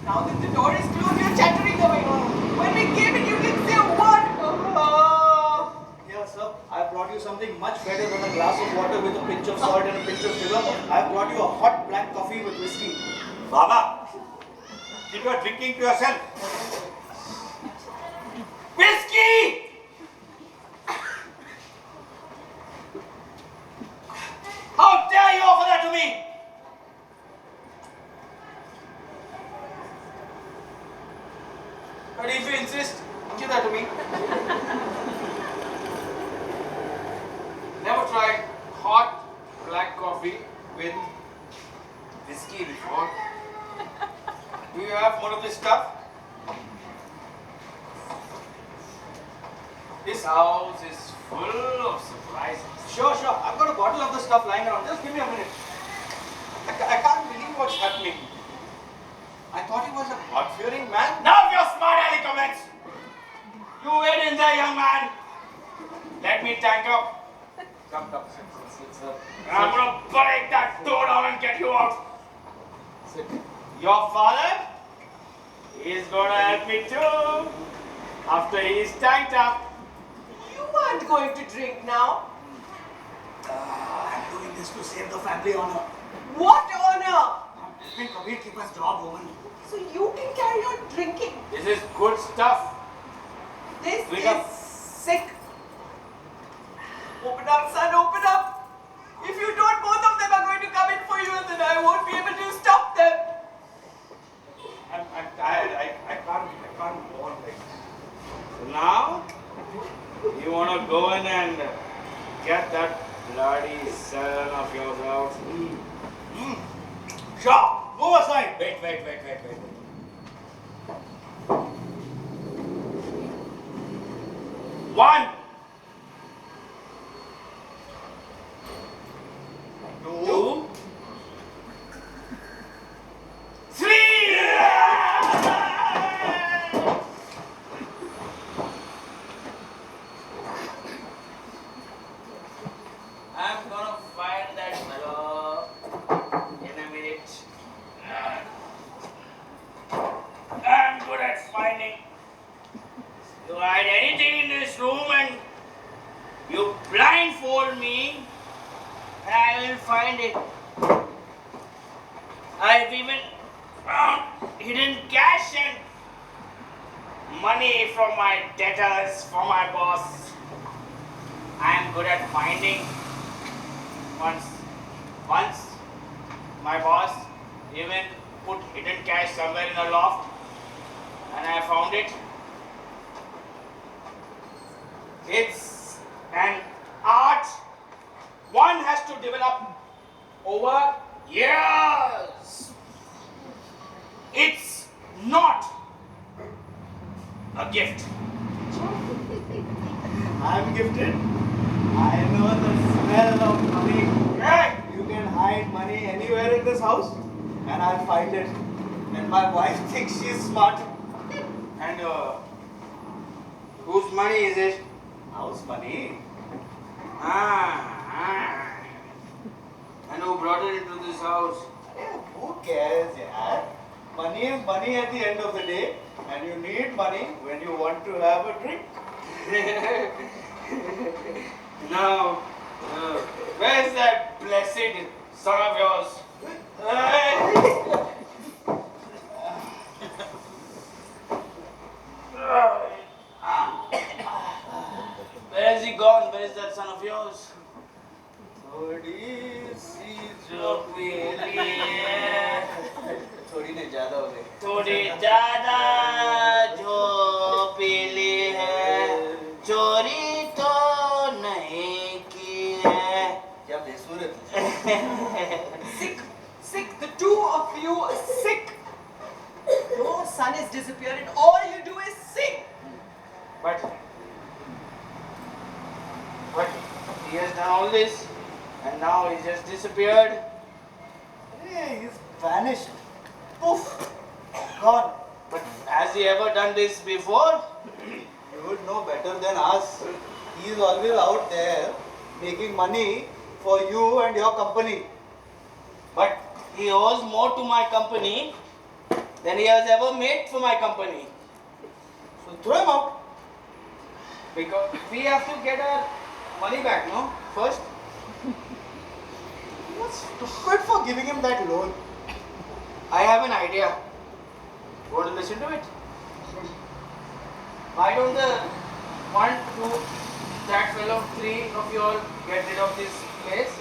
Now that the door is closed, you're chattering away. When we came in, you didn't say a word. Here, sir, I brought you something much better than a glass of water with a pinch of salt and a pinch of sugar. I brought you a hot black coffee with whiskey. Baba, keep your drinking to yourself. Whiskey! How dare you offer that to me? But if you insist, give that to me. Never tried hot black coffee with whiskey before. Do you have more of this stuff? This house is full of surprises. Sure. I've got a bottle of the stuff lying around. Just give me a minute. I can't believe what's happening. I thought he was a God-fearing man. Now your smart alley comments. You wait in there, young man. Let me tank up. Come, sit, sir. I'm gonna break that door down and get you out. Sit. Your father is gonna help me too. After he's tanked up. You aren't going to drink now. I'm doing this to save the family honor. What honor? I'm helping Kabir keep his job, woman. So you can carry on drinking. This is good stuff. This Wake is up. sick. Open up, son, open up. If you don't, both of them are going to come in for you and then I won't be able to stop them. I'm tired. I can't go on like this. So now, you wanna go in and get that bloody son of yours out? Sure, move aside. Wait. One, two, three. I'm gonna find that fellow in a minute. I'm good at finding. You hide anything in this room and you blindfold me and I will find it. I've even found hidden cash and money from my debtors, from my boss. I'm good at finding. Once my boss even put hidden cash somewhere in a loft and I found it. It's an art one has to develop over years. It's not a gift. I'm gifted. I know the smell of money. Hey! You can hide money anywhere in this house and I'll find it. And my wife thinks she's smart. And whose money is it? House money? And who brought it into this house? Yeah, who cares, yaar? Money is money at the end of the day. And you need money when you want to have a drink. Now, where's that blessed son of yours? Where has he gone? Where is that son of yours? थोड़ी सी जो पीली है, थोड़ी नहीं ज्यादा हो गई. थोड़ी ज्यादा जो पीली है, चोरी तो नहीं की है. क्या बेसुरत है. Sick, the two of you are sick. Your son has disappeared and all you do is sing. But he has done all this and now he just disappeared. Hey, he's vanished. Poof. Gone. But has he ever done this before? You would know better than us. He is always out there making money for you and your company. But he owes more to my company than he has ever made for my company. So throw him out. Because we have to get our money back, no? First. You're stupid for giving him that loan. I have an idea. Want to listen to it? Why don't the 1, 2, that fellow, 3 of you all get rid of this place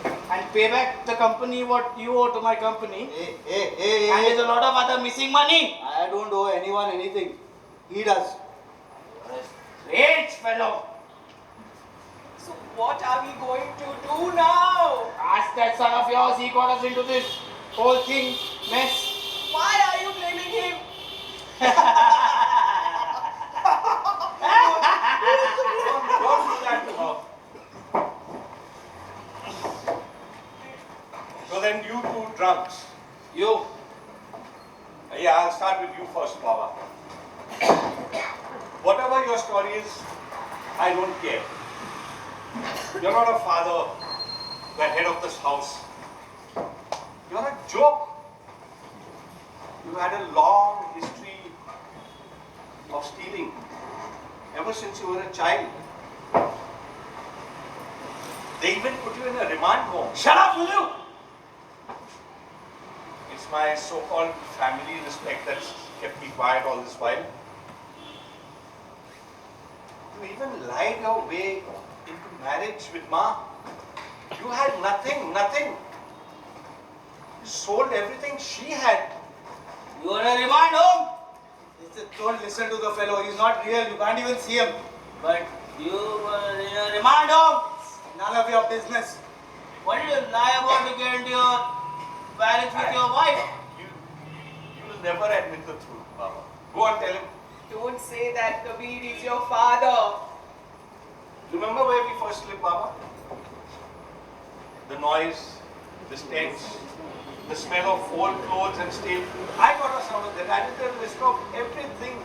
and pay back the company what you owe to my company? And there's a lot of other missing money. I don't owe anyone anything. He does. Rich fellow. So what are we going to do now? Ask that son of yours, he got us into this whole thing, mess. Why are you blaming him? Don't do that to her. So then you two drunks. You. Yeah, I'll start with you first, Baba. Whatever your story is, I don't care. You're not a father, the head of this house. You're a joke. You had a long history of stealing ever since you were a child. They even put you in a remand home. Shut up, will you? It's my so-called family respect that's kept me quiet all this while. You even lied your way into marriage with Ma. You had nothing. You sold everything she had. You are a remand home. Don't listen to the fellow. He's not real. You can't even see him. But you were in a remand home. None of your business. What did you lie about to get into your marriage with your wife? You will never admit the truth, Baba. Go and tell him. Don't say that Kabir is your father. Remember where we first lived, Baba? The noise, the stench, the smell of old clothes and stale food. I got us out of that. I did the risk of everything.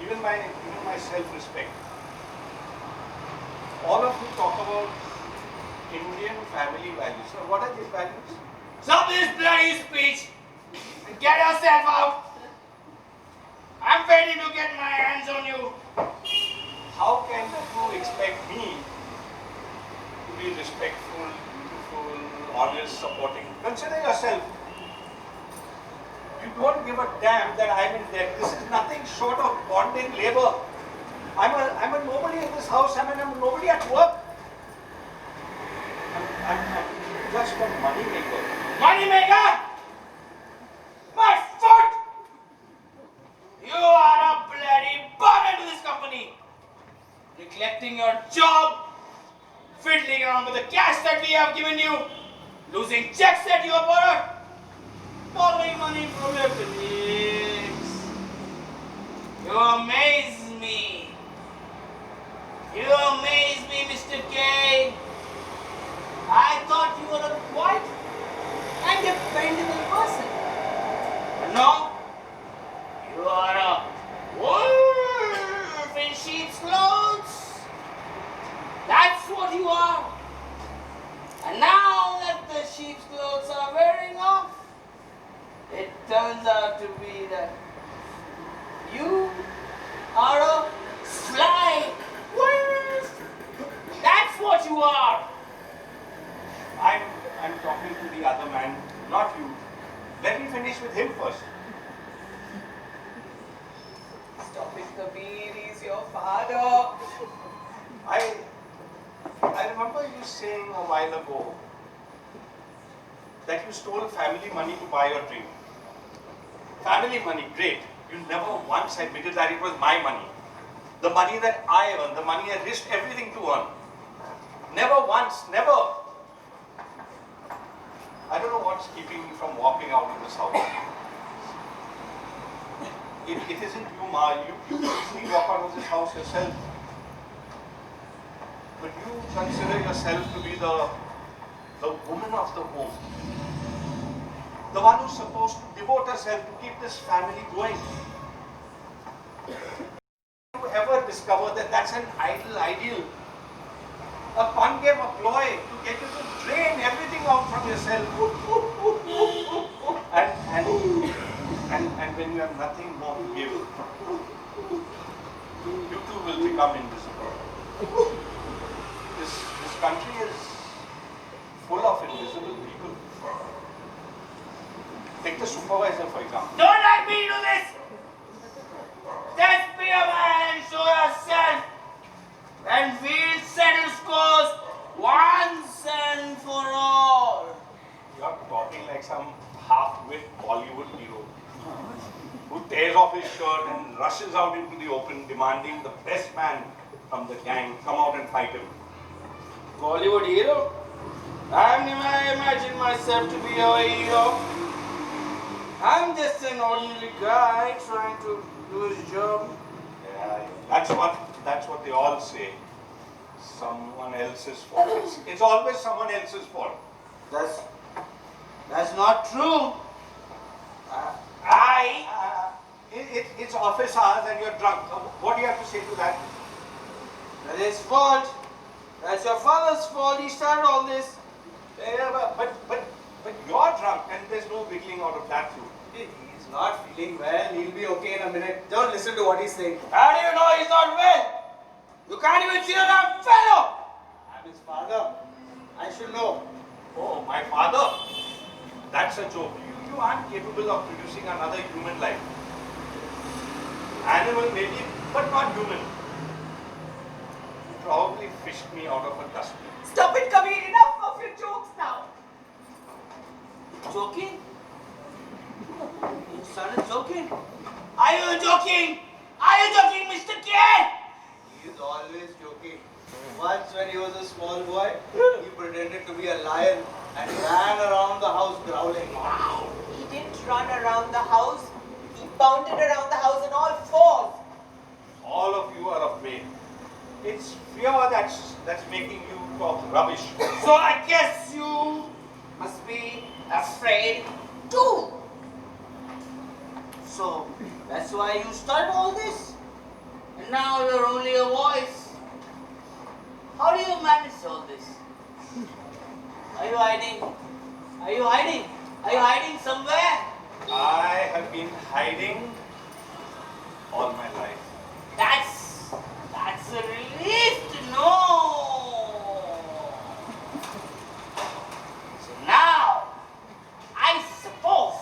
Even my self-respect. All of you talk about Indian family values. So what are these values? Stop this bloody speech and get yourself out. I'm ready to get my hands on you. How can you expect me to be respectful, beautiful, honest, supporting? Consider yourself. You don't give a damn that I'm in debt. This is nothing short of bonded labor. I'm a nobody in this house. I'm a nobody at work. I'm just a money maker. Money maker! My foot! You are a bloody burden to this company. Neglecting your job, fiddling around with the cash that we have given you, losing checks that you have borrowed, borrowing money from your colleagues. You amaze me. You amaze me, Mr. K. I thought you were a quite and dependable person. But no, you are a wolf in sheep's clothes. That's what you are. And now that the sheep's clothes are wearing off, it turns out to be that you are a sly wolf. That's what you are. I'm talking to the other man, not you. Let me finish with him first. Stop it, Kabir. He's your father. I remember you saying a while ago that you stole family money to buy your drink. Family money, great. You never once admitted that it was my money. The money that I earned, the money I risked everything to earn. Never once, never. I don't know what's keeping me from walking out of this house. It isn't you, Ma. You easily walk out of this house yourself. But you consider yourself to be the woman of the home. The one who's supposed to devote herself to keep this family going. You ever discover that that's an idle ideal? A concave, a ploy to get you to drain everything out from yourself. And And when you have nothing more to give, you too will become invisible. This country is full of invisible people. Take the supervisor, for example. Don't let me do this! Just be a man and show yourself. And we'll settle scores once and for all. You're talking like some half-wit Bollywood hero who tears off his shirt and rushes out into the open demanding the best man from the gang come out and fight him. Bollywood hero? I've never imagined myself to be a hero. I'm just an ordinary guy trying to do his job. Yeah, that's what they all say. Someone else's fault. It's always someone else's fault. That's not true. It's office hours and you're drunk. What do you have to say to that? That's his fault. That's your father's fault. He started all this. Yeah, but you're drunk and there's no wiggling out of that too. He's not feeling well. He'll be okay in a minute. Don't listen to what he's saying. How do you know he's not well? You can't even cheer a fellow. I'm his father. I should know. Oh, my father? That's a joke. You aren't capable of producing another human life. Animal maybe, but not human. You probably fished me out of a dustbin. Stop it, Kabir. Enough of your jokes now. Joking? You started joking? Are you joking? Are you joking, Mr. K? He's always joking. Once when he was a small boy, he pretended to be a lion and ran around the house growling. He didn't run around the house. He bounded around the house on all fours. All of you are afraid. It's fear that's making you talk rubbish. So I guess you must be afraid too. So that's why you started all this? And now you're only a voice. How do you manage all this? Are you hiding? Are you hiding? Are you hiding somewhere? I have been hiding all my life. That's a relief to know. So now, I suppose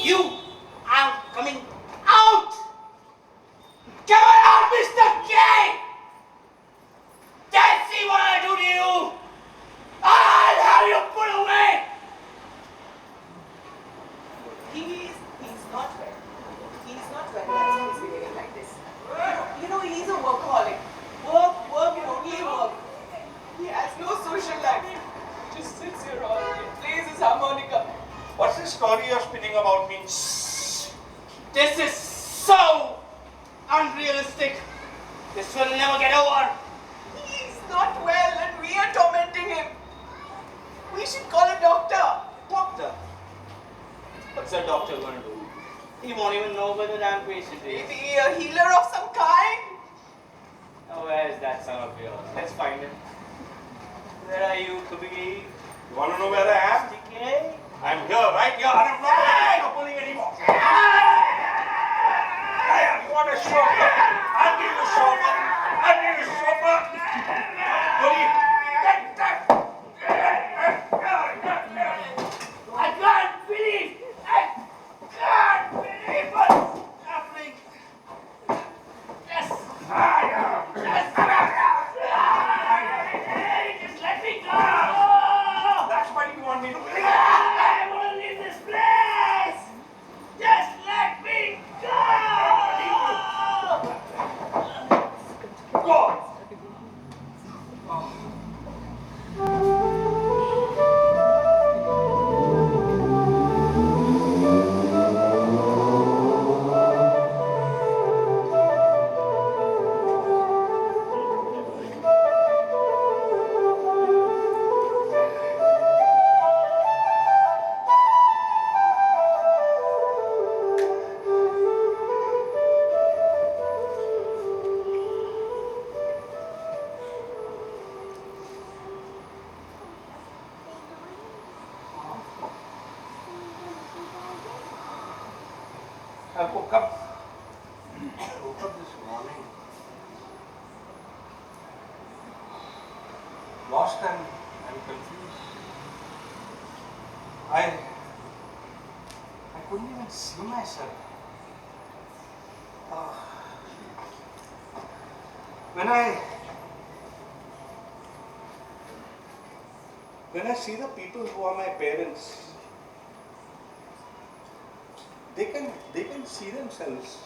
you are coming out. Come on out, Mr. K. Let's see what I do to you. I'll have you put away. He's not well. He's not well. That's why he's behaving like this. You know, he's a workaholic. Work and only work. He has no social life. He just sits here all day, plays his harmonica. What's the story you're spinning about me? This is so unrealistic. This will never get over. He's not well and we are tormenting him. We should call a doctor. Doctor? What's a doctor going to do? He won't even know where the damn patient is. Maybe a healer of some kind. Now, where is that son of yours? Let's find him. Where are you, Kabir? You want to know where I am? K? I'm here, right here, and I'm not pulling anymore. You want a chauffeur? I'll give you a chauffeur. I'll give you a chauffeur. Goody, get that. I can't believe what's happening. Yes. Just let me go. That's what you want me to believe. I want to leave this place. I woke up this morning lost and confused. I couldn't even see myself. Uh, when I see the people who are my parents, they can see themselves.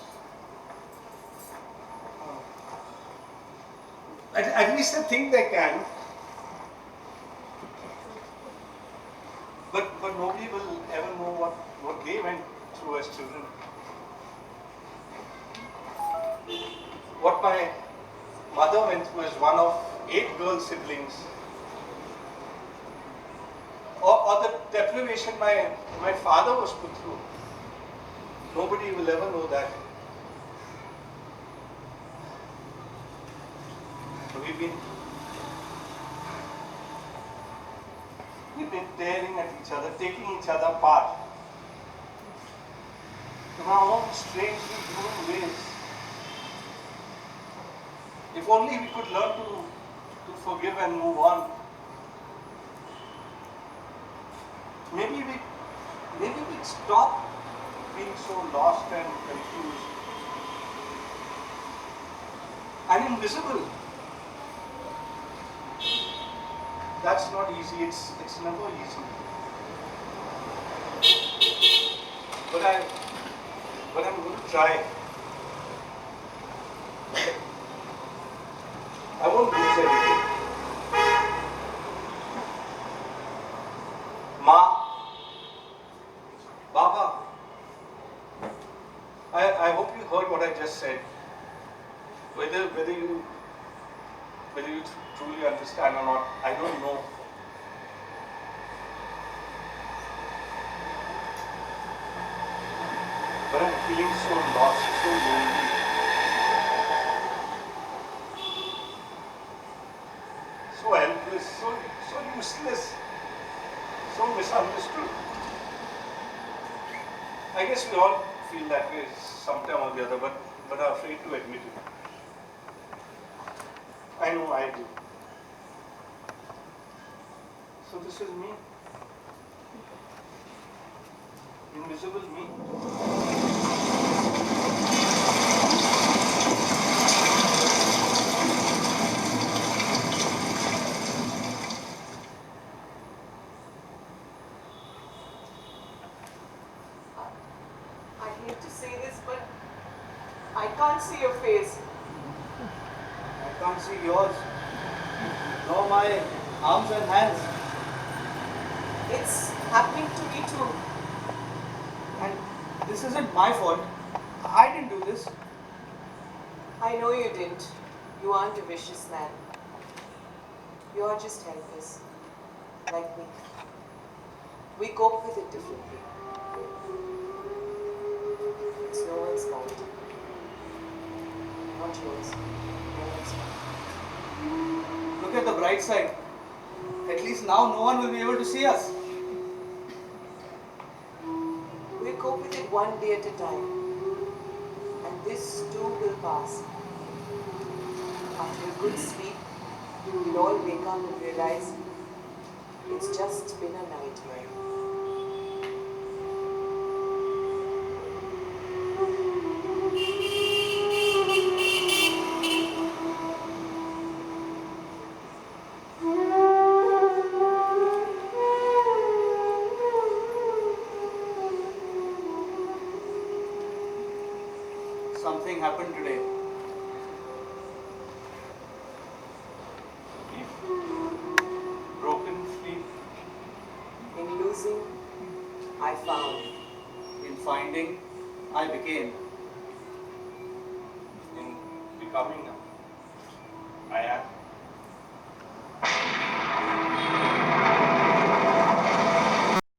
At least they think they can. But nobody will ever know what they went through as children. What my mother went through as one of 8 girl siblings. Or the deprivation my father was put through. Nobody will ever know that. We've been tearing at each other, taking each other apart. In our own strangely human ways. If only we could learn to forgive and move on. Maybe we'd stop being so lost and confused and invisible. That's not easy. It's never easy. But I'm going to try. I won't lose anything. Ma, Baba, I hope you heard what I just said. Whether you truly understand or not, I don't know. But I'm feeling so lost, so lonely. So helpless, so useless, so misunderstood. I guess we all feel that way sometime or the other, but are afraid to admit it. I know I do. So this is me. Invisible me. I hate to say this, but I can't see your face. I can't see yours, nor my arms and hands. It's happening to me too. And this isn't my fault. I didn't do this. I know you didn't. You aren't a vicious man. You're just helpless, like me. We cope with it differently. It's no one's fault. Not yours. No one's fault. Look at the bright side. At least now no one will be able to see us. We cope with it one day at a time. And this too will pass. After a good sleep, we'll all wake up and realize it's just been a nightmare. Something happened today. Broken free. In losing, I found. In finding, I became. In becoming, I am.